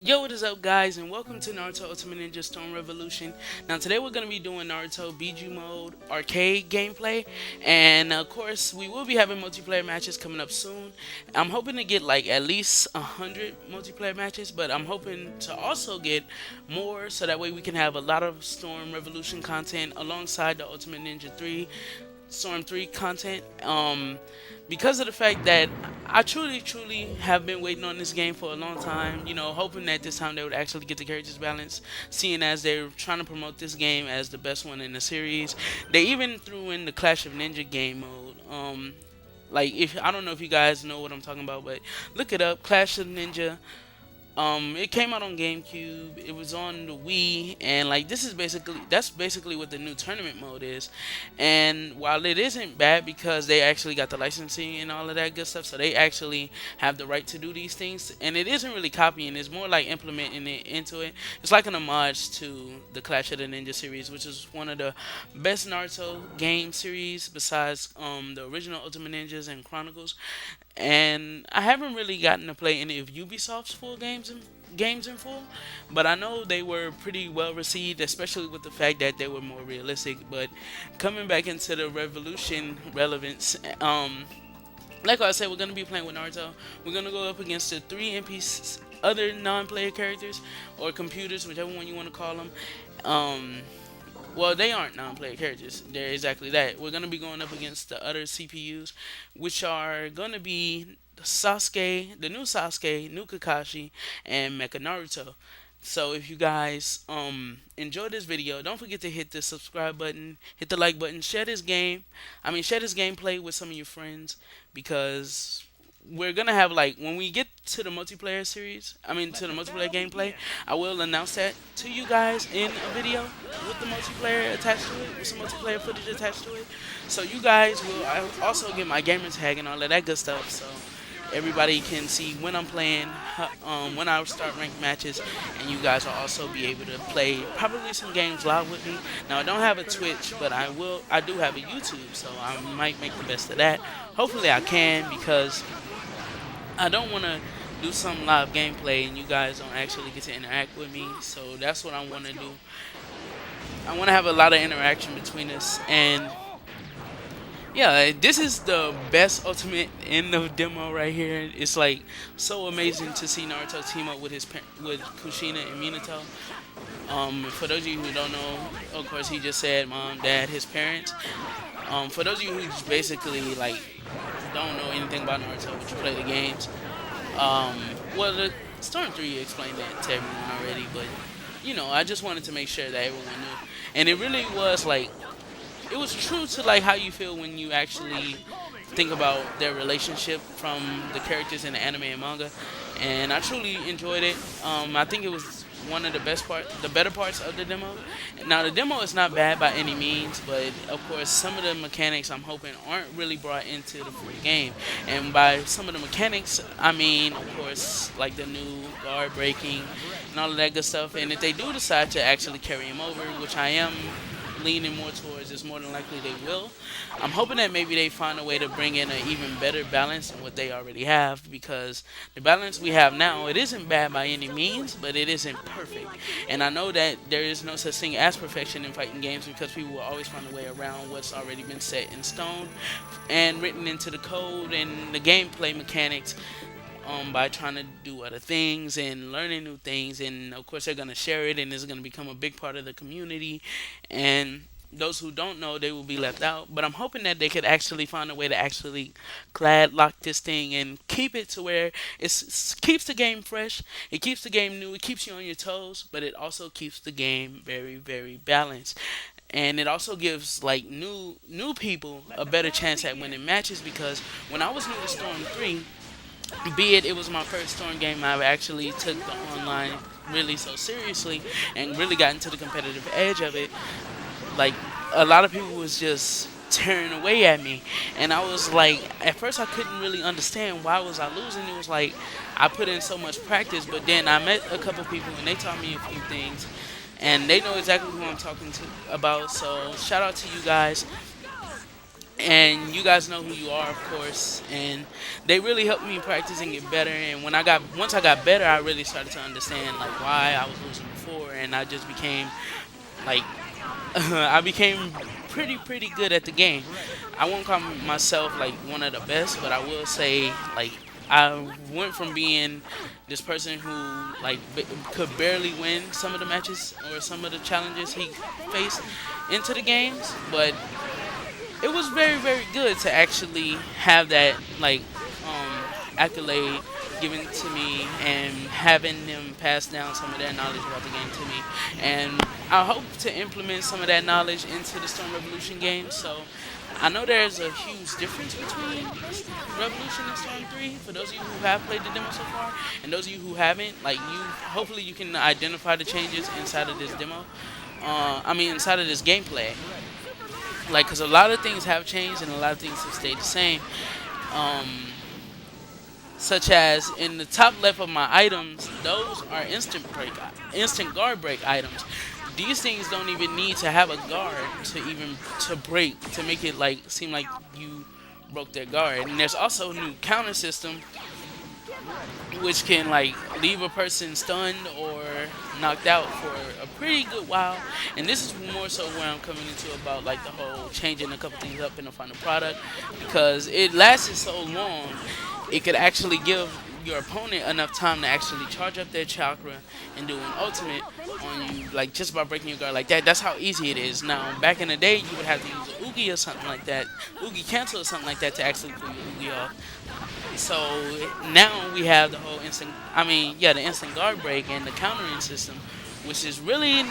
Yo, what is up, guys, and welcome to Naruto Ultimate Ninja Storm Revolution. Now, today we're going to be doing Naruto Bijuu mode arcade gameplay, and of course, we will be having multiplayer matches coming up soon. I'm hoping to get like at least 100 multiplayer matches, but I'm hoping to also get more so that way we can have a lot of Storm Revolution content alongside the Ultimate Ninja 3 Storm 3 content. Because of the fact that I truly have been waiting on this game for a long time, hoping that this time they would actually get the characters balanced, seeing as they're trying to promote this game as the best one in the series. They even threw in the Clash of Ninja game mode. Like, if I don't know if you guys know what I'm talking about, but look it up, Clash of Ninja. It came out on GameCube. It was on the Wii, and like that's basically what the new tournament mode is. And while it isn't bad because they actually got the licensing and all of that good stuff, so they actually have the right to do these things. And it isn't really copying; it's more like implementing it into it. It's like an homage to the Clash of the Ninja series, which is one of the best Naruto game series besides the original Ultimate Ninjas and Chronicles. And I haven't really gotten to play any of Ubisoft's full games in full, but I know they were pretty well received, especially with the fact that they were more realistic. But coming back into the Revolution relevance, like I said, we're gonna be playing with Naruto. We're gonna go up against the three NPCs, other non-player characters or computers, whichever one you want to call them. Um, well, they aren't non-player characters. They're exactly that. We're gonna be going up against the other CPUs, which are gonna be Sasuke, the new Sasuke, new Kakashi, and Mecha-Naruto. So if you guys enjoy this video, don't forget to hit the subscribe button, hit the like button, share this gameplay with some of your friends because we're gonna have like when we get to the multiplayer series, to the multiplayer gameplay, I will announce that to you guys in a video with the multiplayer attached to it, with some multiplayer footage attached to it. So you guys will also get my gamer tag and all of that good stuff. So everybody can see when I'm playing, when I start ranked matches, and you guys will also be able to play probably some games live with me. Now I don't have a Twitch, but I do have a YouTube, so I might make the best of that. Hopefully I can because I don't want to do some live gameplay and you guys don't actually get to interact with me. So that's what I want to do. I want to have a lot of interaction between us. And yeah, this is the best ultimate in the demo right here. It's like so amazing to see Naruto team up with with Kushina and Minato. For those of you who don't know, of course he just said mom, dad, his parents. For those of you who basically like don't know anything about Naruto, but you play the games, well, the Storm 3 explained that to everyone already, but I just wanted to make sure that everyone knew. And it really was like, it was true to like how you feel when you actually think about their relationship from the characters in the anime and manga. And I truly enjoyed it. I think it was one of the better parts of the demo. Now the demo is not bad by any means, but of course some of the mechanics I'm hoping aren't really brought into the full game. And by some of the mechanics, I mean of course like the new guard breaking and all of that good stuff. And if they do decide to actually carry him over, which I am leaning more towards, it's more than likely they will. I'm hoping that maybe they find a way to bring in an even better balance than what they already have, because the balance we have now, it isn't bad by any means, but it isn't perfect. And I know that there is no such thing as perfection in fighting games because people will always find a way around what's already been set in stone and written into the code and the gameplay mechanics, by trying to do other things and learning new things. And of course, they're going to share it and it's going to become a big part of the community. And those who don't know, they will be left out. But I'm hoping that they could actually find a way to actually glad lock this thing and keep it to where keeps the game fresh, it keeps the game new, it keeps you on your toes, but it also keeps the game very balanced. And it also gives like new people a better chance at winning matches, because when I was new to Storm 3, be it was my first Storm game, I actually took the online really so seriously and really got into the competitive edge of it. Like, a lot of people was just tearing away at me, and I was like, at first I couldn't really understand why was I losing. It was like I put in so much practice, but then I met a couple people and they taught me a few things, and they know exactly who I'm talking to about. So shout out to you guys. and you guys know who you are, of course. And they really helped me practice and get better. And once I got better, I really started to understand like why I was losing before, and I just became like I became pretty good at the game. I won't call myself like one of the best, but I will say like I went from being this person who could barely win some of the matches or some of the challenges he faced into the games, but it was very good to actually have that accolade given to me and having them pass down some of that knowledge about the game to me. And I hope to implement some of that knowledge into the Storm Revolution game. So I know there's a huge difference between Revolution and Storm 3 for those of you who have played the demo so far, and those of you who haven't. Like you, hopefully you can identify the changes inside of this demo. Inside of this gameplay. Like, cause a lot of things have changed and a lot of things have stayed the same. Um, Such as in the top left of my items, those are instant guard break items. These things don't even need to have a guard to break to make it like seem like you broke their guard. And there's also a new counter system which can like leave a person stunned or knocked out for a pretty good while. And this is more so where I'm coming into about like the whole changing a couple things up in the final product, because it lasted so long it could actually give your opponent enough time to actually charge up their chakra and do an ultimate on you, like just by breaking your guard like that. That's how easy it is. Now, back in the day, you would have to use an Oogie or something like that, Oogie cancel or something like that to actually pull your Oogie off. So now we have the whole the instant guard break and the countering system, which is really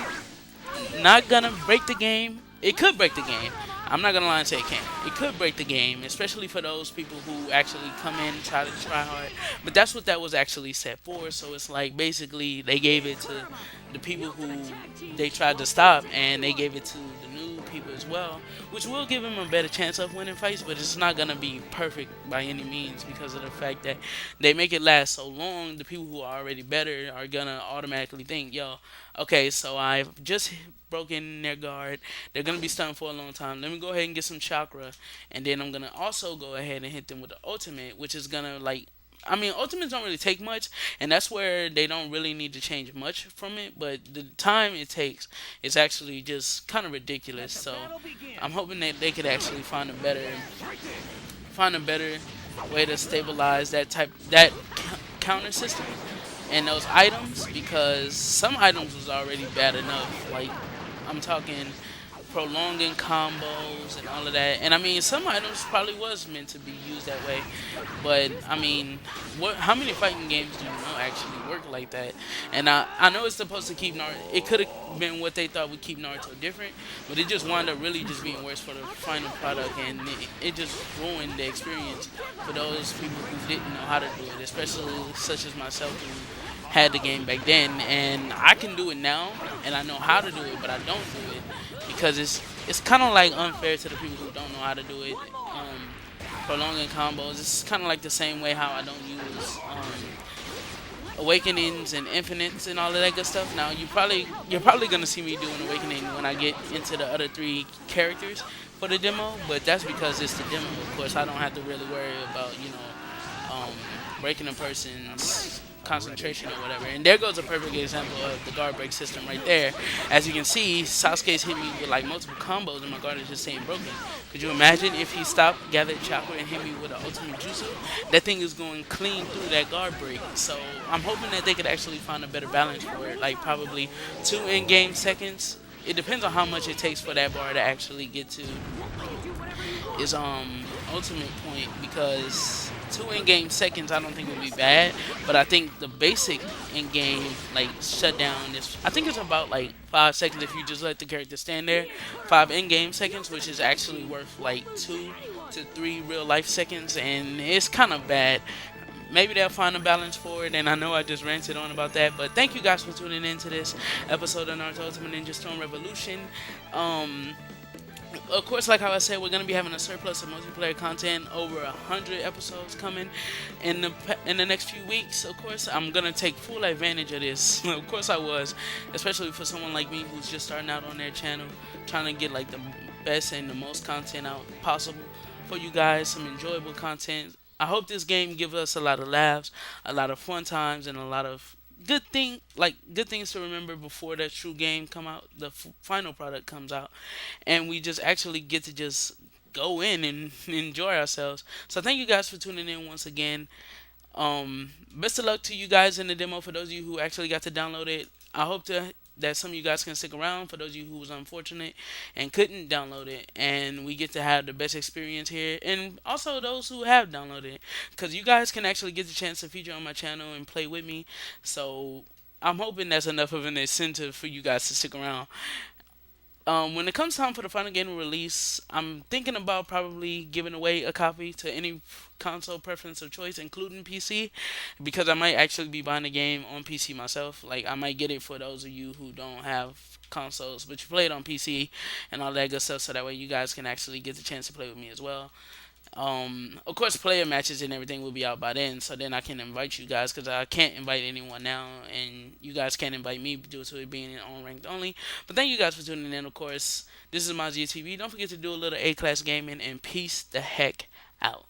not gonna break the game. It could break the game. I'm not gonna lie and say it can't. It could break the game, especially for those people who actually come in and try to try hard. But that's what that was actually set for. So it's like basically they gave it to the people who they tried to stop, and they gave it to the new people as well, which will give them a better chance of winning fights. But it's not gonna be perfect by any means because of the fact that they make it last so long. The people who are already better are gonna automatically think, yo, okay, so I've just broken their guard. They're gonna be stunned for a long time. Let me go ahead and get some chakra, and then I'm gonna also go ahead and hit them with the ultimate, which is gonna ultimates don't really take much, and that's where they don't really need to change much from it. But the time it takes is actually just kind of ridiculous. So I'm hoping that they could actually find a better way to stabilize that counter system and those items, because some items was already bad enough. Like I'm talking prolonging combos and all of that. And I mean, some items probably was meant to be used that way, but I mean, what? How many fighting games do you know actually work like that? And I know it's supposed to keep Naruto. It could have been what they thought would keep Naruto different, but it just wound up really just being worse for the final product, and it just ruined the experience for those people who didn't know how to do it, especially such as myself who had the game back then, and I can do it now, and I know how to do it, but I don't do it because it's kind of like unfair to the people who don't know how to do it. Prolonging combos. It's kind of like the same way how I don't use awakenings and infinites and all of that good stuff. Now you're probably gonna see me do an awakening when I get into the other three characters for the demo, but that's because it's the demo. Of course, I don't have to really worry about breaking a person's concentration or whatever. And there goes a perfect example of the guard break system right there. As you can see, Sasuke's hit me with like multiple combos and my guard is just staying broken. Could you imagine if he stopped, gathered chakra, and hit me with an ultimate jutsu? That thing is going clean through that guard break. So I'm hoping that they could actually find a better balance for it, like probably 2 in-game seconds. It depends on how much it takes for that bar to actually get to his ultimate point, because 2 in-game seconds I don't think would be bad, but I think the basic in-game like shutdown is, I think it's about like 5 seconds if you just let the character stand there. 5 in-game seconds, which is actually worth like 2 to 3 real life seconds, and it's kind of bad. Maybe they'll find a balance for it, and I know I just ranted on about that, but thank you guys for tuning in to this episode of Naruto Ultimate Ninja Storm Revolution. Of course, like how I said, we're gonna be having a surplus of multiplayer content, over 100 episodes coming in the next few weeks. Of course, I'm gonna take full advantage of this. Of course, I was, especially for someone like me who's just starting out on their channel, trying to get like the best and the most content out possible. for you guys, some enjoyable content. I hope this game gives us a lot of laughs, a lot of fun times, and a lot of good things to remember before that true game come out, the final product comes out, and we just actually get to just go in and enjoy ourselves. So thank you guys for tuning in once again. Best of luck to you guys in the demo. For those of you who actually got to download it, I hope that some of you guys can stick around. For those of you who was unfortunate and couldn't download it, and we get to have the best experience here, and also those who have downloaded it, because you guys can actually get the chance to feature on my channel and play with me. So I'm hoping that's enough of an incentive for you guys to stick around. When it comes time for the final game release, I'm thinking about probably giving away a copy to any console preference of choice, including PC, because I might actually be buying the game on PC myself. Like, I might get it for those of you who don't have consoles, but you play it on PC and all that good stuff, so that way you guys can actually get the chance to play with me as well. Of course, player matches and everything will be out by then, so then I can invite you guys, because I can't invite anyone now, and you guys can't invite me due to it being on ranked only. But thank you guys for tuning in. Of course, this is AmaziahTv. Don't forget to do a little A class gaming, and peace the heck out.